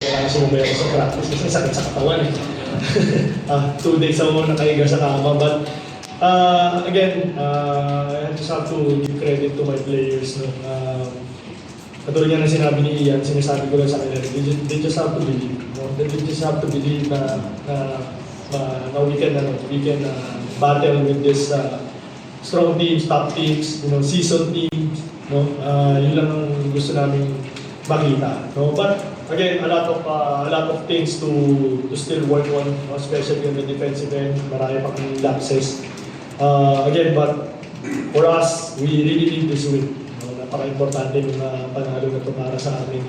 Kaya sumubay ako sa practice kasi sakit sa katawan eh. 2 days ako nakahiga sa kama. But again, I just have to give credit to my players. No? Katulad nga na sinabi ni Ian, sinasabi ko lang sa kanila, they just have to believe. No? They just have to believe na we can battle with this strong teams, top teams, seasoned teams. No? Yun lang ang gusto namin makita. No? But again, a lot of things to still work on, especially on the defensive end. Marami pang lapses. Again, but for us, we really need this win. Napaka-importante yung panalo na ito para sa amin.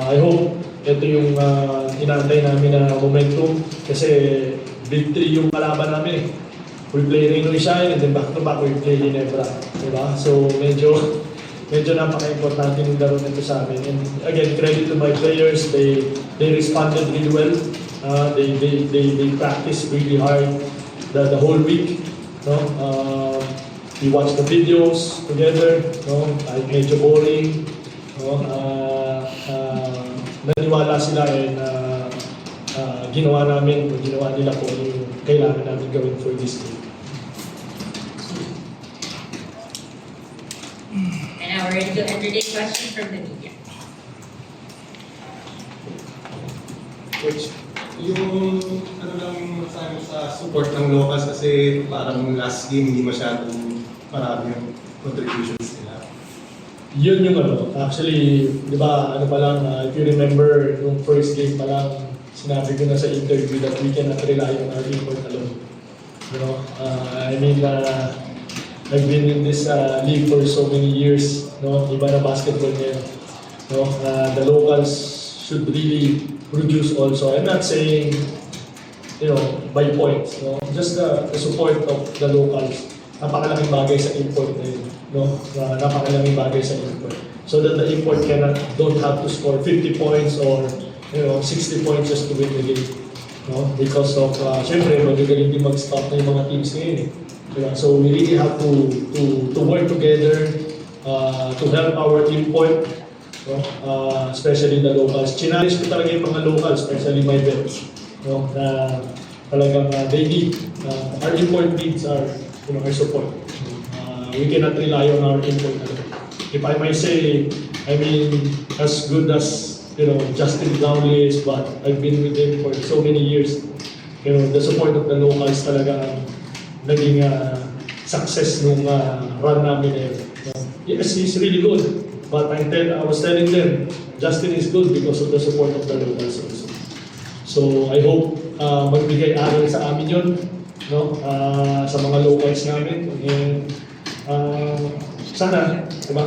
I hope ito yung inaantay namin na momentum kasi victory yung kalaban namin eh. We play Reno Shine and then back to back we play Ginebra. Diba? So medyo napaka-importante yung laro nito sa amin. And again, credit to my players. They responded really well. They practiced really hard the whole week. No? We watched the videos together. No? Kahit medyo boring. No? Naniwala sila and ginawa nila po yung kailangan namin gawin for this game. And now we're ready to entertain questions from the media. Coach, yung lang sa support ng locals kasi parang last game hindi masyadong marami yung contributions nila. Yun yung actually, di ba, pa lang, if you remember, yung first game pa lang, sinabi ko na sa interview that we cannot rely on our import alone. I mean, I've been in this league for so many years, iba na basketball ngayon. The locals should really produce also. I'm not saying, by points, just the support of the locals. Napakalaking bagay sa import na yun. Napakalaking bagay sa import. So that the import don't have to score 50 points or 60 points just to win the game. Because of, syempre, magagaling din mag-stop na yung mga teams ngayon. So we really have to work together to help our import, especially the locals. Challenge ko talaga yung mga locals, especially my vets. Na talagang they need, our import needs our support. We cannot rely on our import. If I might say, I mean, as good as Justin Brownlee is, but I've been with him for so many years. The support of the locals talaga naging success nung run namin eh. Yes, he's really good. But I was telling them, Justin is good because of the support of the locals also. So I hope magbigay aral sa amin yun, sa mga locals namin. And sana, diba,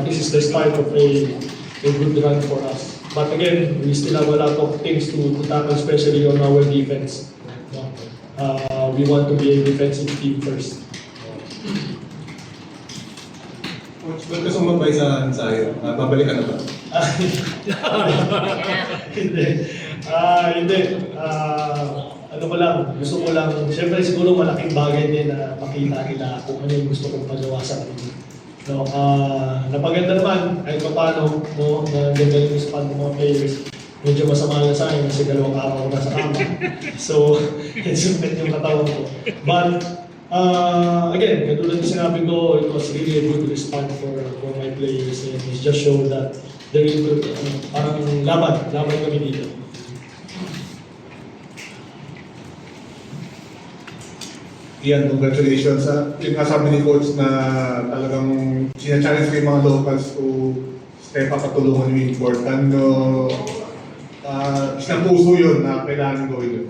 this is the start of a good run for us. But again, we still have a lot of things to tackle, especially on our defense. We want to be a defensive team first. Coach, ba't ka sumabay sa ensayo? Babalik ka na ba? Hindi. Hindi. Gusto ko lang, siyempre siguro malaking bagay din na makita nila kung ano yung gusto kong magawa sa kanila. Napaganda naman, kahit pa paano, na ganda yung spot ng mga players. Medyo masama na sa akin kasi 2 araw na sa kama. So, insumit yung katawan ko. But, again, katulad na sinabi ko, it was really a good response for my players. And it just showed that there is parang laban kami dito. Ian, congratulations. Yung sabi ni Coach na talagang sina-challenge ko yung mga locals to step up at tulungan yung import. Isang puso yun na kailangan gawin yun.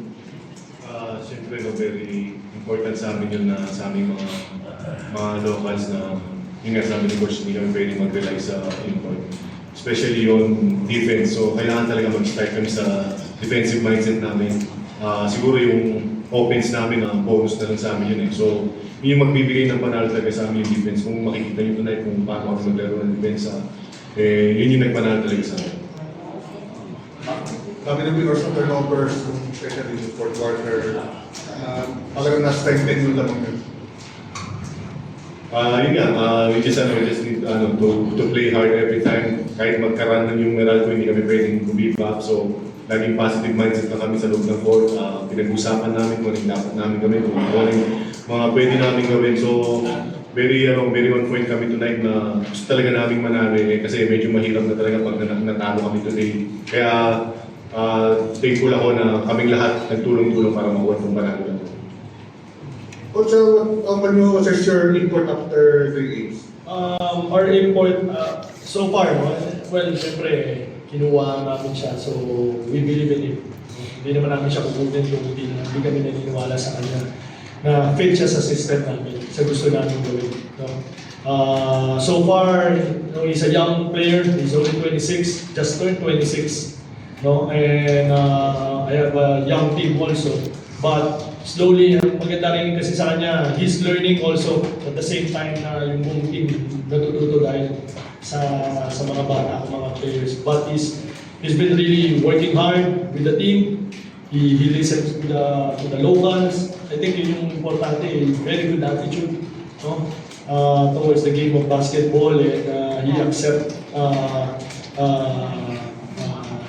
Siyempre, very important sa amin yun na sa aming mga locals na yung nga sabi ni Coach, hindi kami pwede mag-rely sa import. Especially yung defense. So, kailangan talaga mag-start kami sa defensive mindset namin. Siguro yung offense namin, bonus na lang sa amin yun eh. So, yun yung magbibigay ng panalo talaga sa amin yung defense. Kung makikita nyo tonight kung paano kami maglaro ng defense, yun yung nagpanalo talaga sa amin. Kami na because of turnovers, especially in the fourth quarter, talagang na-strengthen yung lamang yun. Yun nga, we just need to play hard every time. Kahit magkaroon ng yung Meralco, hindi kami pwedeng give up. So, laging positive mindset na kami sa loob ng court. Pinag-usapan namin kung anong dapat namin gawin, kung anong mga pwede namin gawin. So, very on point kami tonight na gusto talaga namin manalo kasi medyo mahirap na talaga pag natalo kami today. Kaya, thankful ako na kaming lahat nagtulong-tulong para makuha itong panalo na ito. Also, when you assess your import after 3 games? Our import, so far, no? Well, siyempre, kinuha namin siya, so we believe in it. Hindi naman namin siya kukunin kung hindi kami naniniwala sa kanya na fit siya sa system namin, sa gusto namin gawin. No? So far, no, he's a young player, he's only 26, just turned 26. No? And I have a young team also. But slowly, ang maganda rin kasi sa kanya, he's learning also at the same time na yung buong team natututo dahil sa mga bata, mga players. But he's been really working hard with the team. He listens to the locals. I think yun yung importante, very good attitude, no? Towards the game of basketball, and he accept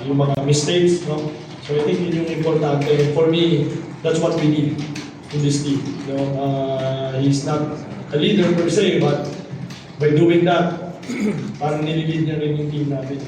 yung mga mistakes, no? So I think yun yung importante. For me, that's what we need in this team. You know, he's not a leader per se, but by doing that, parang nililid niya rin yung team natin.